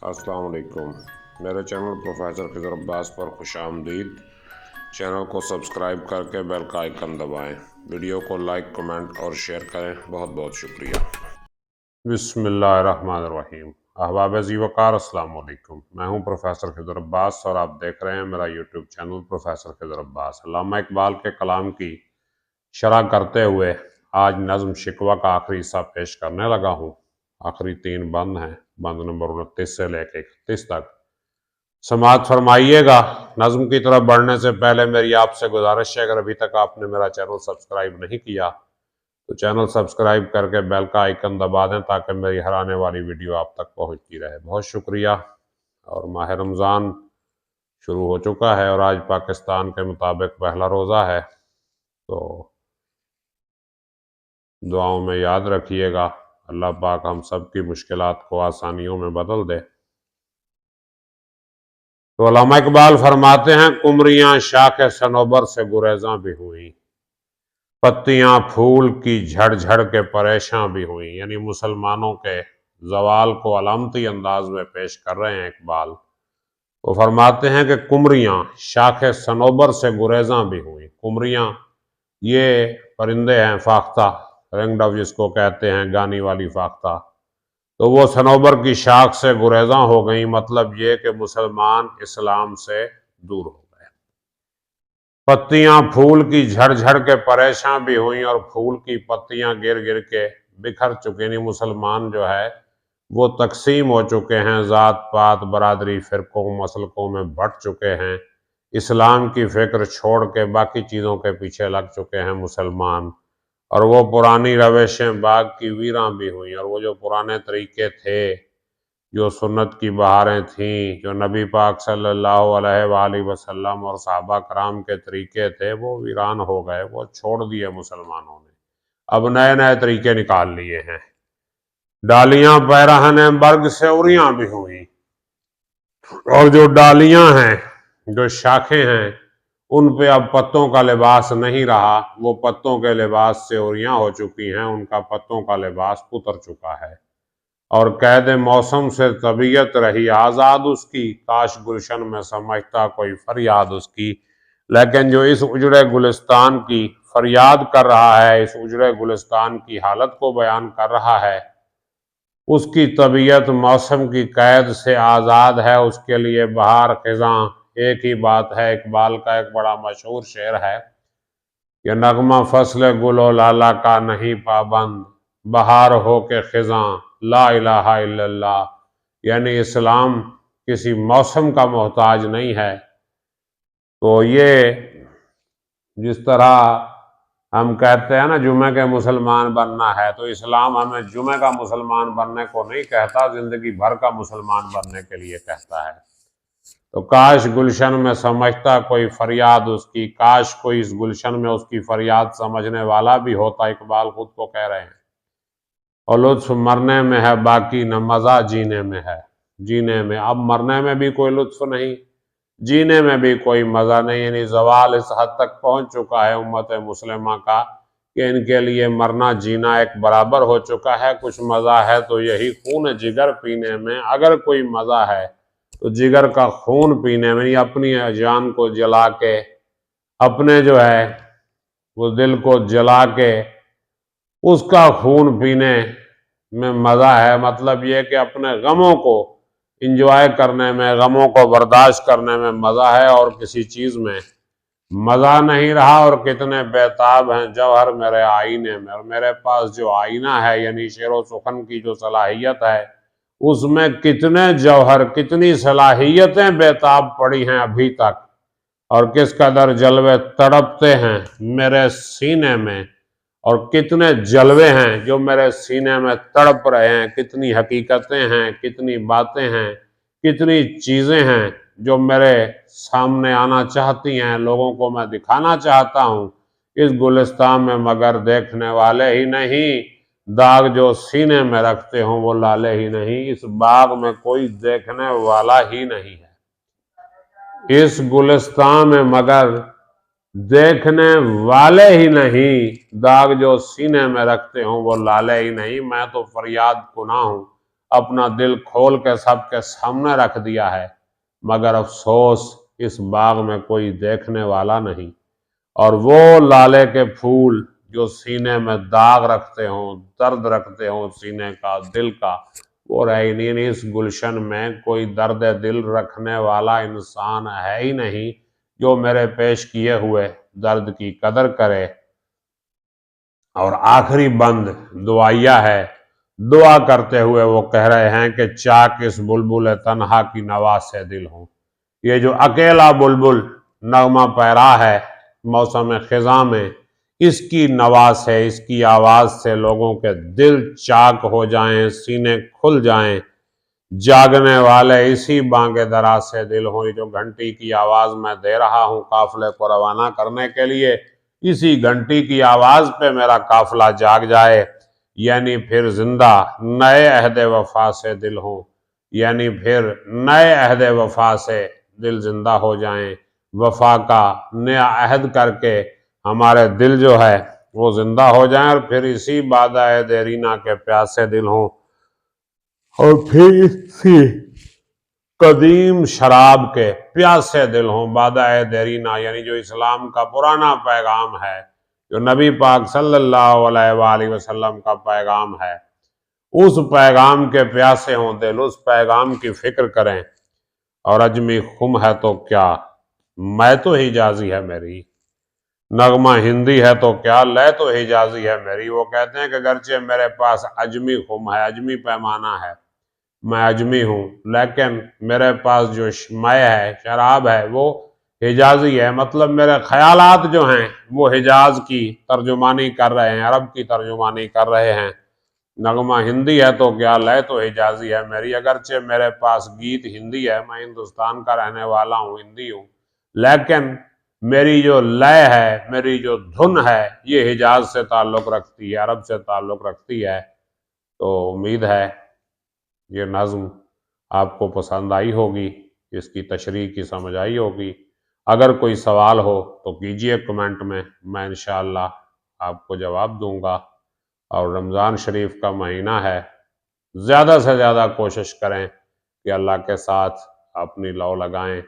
السلام علیکم، میرے چینل پروفیسر خضر عباس پر خوش آمدید۔ چینل کو سبسکرائب کر کے بیل کا آئیکن دبائیں، ویڈیو کو لائک، کمنٹ اور شیئر کریں۔ بہت بہت شکریہ۔ بسم اللہ الرحمن الرحیم۔ احباب ذی وقار، السلام علیکم۔ میں ہوں پروفیسر خضر عباس اور آپ دیکھ رہے ہیں میرا یوٹیوب چینل پروفیسر خضر عباس۔ علامہ اقبال کے کلام کی شرح کرتے ہوئے آج نظم شکوہ کا آخری حصہ پیش کرنے لگا ہوں۔ آخری 3 بند ہیں، بند نمبر 29 سے لے کے 31 تک۔ سماعت فرمائیے گا۔ نظم کی طرف بڑھنے سے پہلے میری آپ سے گزارش ہے، اگر ابھی تک آپ نے میرا چینل سبسکرائب نہیں کیا تو چینل سبسکرائب کر کے بیل کا آئیکن دبا دیں تاکہ میری ہر آنے والی ویڈیو آپ تک پہنچتی رہے۔ بہت شکریہ۔ اور ماہ رمضان شروع ہو چکا ہے اور آج پاکستان کے مطابق پہلا روزہ ہے، تو دعاؤں میں یاد رکھیے گا۔ اللہ پاک ہم سب کی مشکلات کو آسانیوں میں بدل دے۔ تو علامہ اقبال فرماتے ہیں، قمریاں شاخ صنوبر سے گریزاں بھی ہوئیں، پتیاں پھول کی جھڑ جھڑ کے پریشاں بھی ہوئیں۔ یعنی مسلمانوں کے زوال کو علامتی انداز میں پیش کر رہے ہیں اقبال۔ وہ فرماتے ہیں کہ قمریاں شاخ صنوبر سے گریزاں بھی ہوئیں۔ قمریاں یہ پرندے ہیں، فاختہ، رنگ ڈو جس کو کہتے ہیں، گانی والی فاختہ، تو وہ صنوبر کی شاخ سے گریزاں ہو گئیں۔ مطلب یہ کہ مسلمان اسلام سے دور ہو گئے۔ پتیاں پھول کی جھڑ جھڑ کے پریشاں بھی ہوئیں، اور پھول کی پتیاں گر گر کے بکھر چکے۔ یعنی مسلمان جو ہے وہ تقسیم ہو چکے ہیں، ذات پات برادری فرقوں مسلکوں میں بٹ چکے ہیں۔ اسلام کی فکر چھوڑ کے باقی چیزوں کے پیچھے لگ چکے ہیں مسلمان، اور وہ پرانی روشیں باغ کی ویراں بھی ہوئیں۔ اور وہ جو پرانے طریقے تھے، جو سنت کی بہاریں تھیں، جو نبی پاک صلی اللہ علیہ وآلہ وسلم اور صحابہ کرام کے طریقے تھے، وہ ویران ہو گئے، وہ چھوڑ دیے مسلمانوں نے۔ اب نئے نئے طریقے نکال لیے ہیں۔ ڈالیاں پیرہن برگ سے اریاں بھی ہوئیں، اور جو ڈالیاں ہیں، جو شاخیں ہیں، ان پہ اب پتوں کا لباس نہیں رہا، وہ پتوں کے لباس سے اریاں ہو چکی ہیں، ان کا پتوں کا لباس اتر چکا ہے۔ اور قید موسم سے طبیعت رہی آزاد اس کی، کاش گلشن میں سمجھتا کوئی فریاد اس کی۔ لیکن جو اس اجڑے گلستان کی فریاد کر رہا ہے، اس اجڑے گلستان کی حالت کو بیان کر رہا ہے، اس کی طبیعت موسم کی قید سے آزاد ہے، اس کے لیے بہار خزاں ایک ہی بات ہے۔ اقبال کا ایک بڑا مشہور شعر ہے، یہ نغمہ فصل گل و لالا کا نہیں پابند، بہار ہو کے خزاں لا الہ الا اللہ۔ یعنی اسلام کسی موسم کا محتاج نہیں ہے۔ تو یہ جس طرح ہم کہتے ہیں نا جمعہ کے مسلمان بننا ہے، تو اسلام ہمیں جمعہ کا مسلمان بننے کو نہیں کہتا، زندگی بھر کا مسلمان بننے کے لیے کہتا ہے۔ تو کاش گلشن میں سمجھتا کوئی فریاد اس کی، کاش کوئی اس گلشن میں اس کی فریاد سمجھنے والا بھی ہوتا۔ اقبال خود کو کہہ رہے ہیں۔ اور لطف مرنے میں ہے باقی، نہ مزہ جینے میں ہے۔ جینے میں اب مرنے میں بھی کوئی لطف نہیں، جینے میں بھی کوئی مزہ نہیں۔ یعنی زوال اس حد تک پہنچ چکا ہے امت مسلمہ کا کہ ان کے لیے مرنا جینا ایک برابر ہو چکا ہے۔ کچھ مزہ ہے تو یہی خون جگر پینے میں، اگر کوئی مزہ ہے تو جگر کا خون پینے میں، اپنی جان کو جلا کے، اپنے جو ہے وہ دل کو جلا کے اس کا خون پینے میں مزہ ہے۔ مطلب یہ کہ اپنے غموں کو انجوائے کرنے میں، غموں کو برداشت کرنے میں مزہ ہے، اور کسی چیز میں مزہ نہیں رہا۔ اور کتنے بیتاب ہیں جوہر میرے آئینے میں، اور میرے پاس جو آئینہ ہے، یعنی شعر و سخن کی جو صلاحیت ہے، اس میں کتنے جوہر، کتنی صلاحیتیں بیتاب پڑی ہیں ابھی تک، اور کس قدر جلوے تڑپتے ہیں میرے سینے میں، اور کتنے جلوے ہیں جو میرے سینے میں تڑپ رہے ہیں، کتنی حقیقتیں ہیں، کتنی باتیں ہیں، کتنی چیزیں ہیں جو میرے سامنے آنا چاہتی ہیں، لوگوں کو میں دکھانا چاہتا ہوں اس گلستان میں، مگر دیکھنے والے ہی نہیں۔ داغ جو سینے میں رکھتے ہوں وہ لالے ہی نہیں، اس باغ میں کوئی دیکھنے والا ہی نہیں ہے، اس گلستان میں مگر دیکھنے والے ہی نہیں۔ داغ جو سینے میں رکھتے ہوں وہ لالے ہی نہیں۔ میں تو فریاد کناں ہوں، اپنا دل کھول کے سب کے سامنے رکھ دیا ہے، مگر افسوس اس باغ میں کوئی دیکھنے والا نہیں، اور وہ لالے کے پھول جو سینے میں داغ رکھتے ہوں، درد رکھتے ہوں سینے کا، دل کا، وہ رہی نہیں۔ اس گلشن میں کوئی درد دل رکھنے والا انسان ہے ہی نہیں جو میرے پیش کیے ہوئے درد کی قدر کرے۔ اور آخری بند دعائیہ ہے، دعا کرتے ہوئے وہ کہہ رہے ہیں کہ چاک اس بلبل تنہا کی نوا سے دل ہوں۔ یہ جو اکیلا بلبل نغمہ پیرا ہے موسم خزاں میں، اس کی نوا سے، اس کی آواز سے لوگوں کے دل چاک ہو جائیں، سینے کھل جائیں، جاگنے والے اسی بانگ درا سے دل ہوں۔ یہ جو گھنٹی کی آواز میں دے رہا ہوں قافلے کو روانہ کرنے کے لیے، اسی گھنٹی کی آواز پہ میرا قافلہ جاگ جائے، یعنی پھر زندہ نئے عہد وفا سے دل ہوں، یعنی پھر نئے عہد وفا سے دل زندہ ہو جائیں، وفا کا نیا عہد کر کے ہمارے دل جو ہے وہ زندہ ہو جائیں، اور پھر اسی بادہ دیرینہ کے پیاسے دل ہوں، اور پھر اسی قدیم شراب کے پیاسے دل ہوں۔ بادہ دیرینہ یعنی جو اسلام کا پرانا پیغام ہے، جو نبی پاک صلی اللہ علیہ وآلہ وسلم کا پیغام ہے، اس پیغام کے پیاسے ہوں دل، اس پیغام کی فکر کریں۔ اور عجمی خم ہے تو کیا، میں تو حجازی ہے میری، نغمہ ہندی ہے تو کیا، لے تو حجازی ہے میری۔ وہ کہتے ہیں کہ اگرچہ میرے پاس عجمی خم ہے، عجمی پیمانہ ہے، میں عجمی ہوں، لیکن میرے پاس جو مے ہے، شراب ہے، وہ حجازی ہے، مطلب میرے خیالات جو ہیں وہ حجاز کی ترجمانی کر رہے ہیں، عرب کی ترجمانی کر رہے ہیں۔ نغمہ ہندی ہے تو کیا، لے تو حجازی ہے میری، اگرچہ میرے پاس گیت ہندی ہے، میں ہندوستان کا رہنے والا ہوں، ہندی ہوں، لیکن میری جو لے ہے، میری جو دھن ہے، یہ حجاز سے تعلق رکھتی ہے، عرب سے تعلق رکھتی ہے۔ تو امید ہے یہ نظم آپ کو پسند آئی ہوگی، اس کی تشریح کی سمجھ آئی ہوگی۔ اگر کوئی سوال ہو تو کیجئے کمنٹ میں انشاءاللہ آپ کو جواب دوں گا۔ اور رمضان شریف کا مہینہ ہے، زیادہ سے زیادہ کوشش کریں کہ اللہ کے ساتھ اپنی لو لگائیں،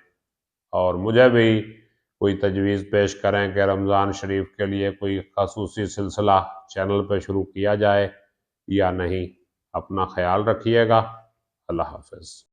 اور مجھے بھی کوئی تجویز پیش کریں کہ رمضان شریف کے لیے کوئی خصوصی سلسلہ چینل پہ شروع کیا جائے یا نہیں۔ اپنا خیال رکھیے گا۔ اللہ حافظ۔